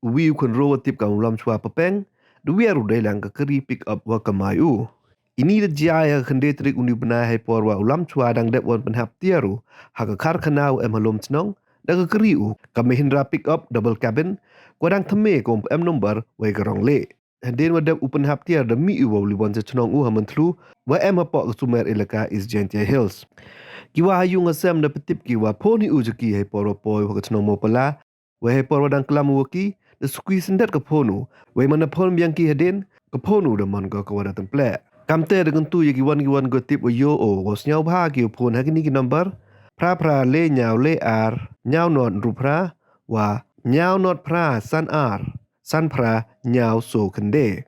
wiu kun ro tip ka ulam chua papeng du wiar deilang ka kari pick up wa kamayu ini de jaya khende trik uni bena hai porwa ulam chua dang dep won pynhaap tiaru ha ka khar khanau em halom chnong da ka kari u ka Mahindra pick up double cabin kwadang thame kom em number wai garong le hadien wa dep u pynhaap tiar da mi u wa libon che chnong u hamantlu wa em hapo sumer elaka is Gentia Hills kiwa hayu ngasem da petip kiwa poni ujuki hai poro poi wa chnong mo pala wa hai poro dang klam woki the squeeze ndat ka phonu wa mana phon byang ki hadien ka phonu da mon ka wada tan ple kamte de kan tu yaki wan go tip wa yo o go snyau bha ki phon ha ki number pra le nyau le ar nyau not ru pra wa nyau not pra san ar san pra nyau so kende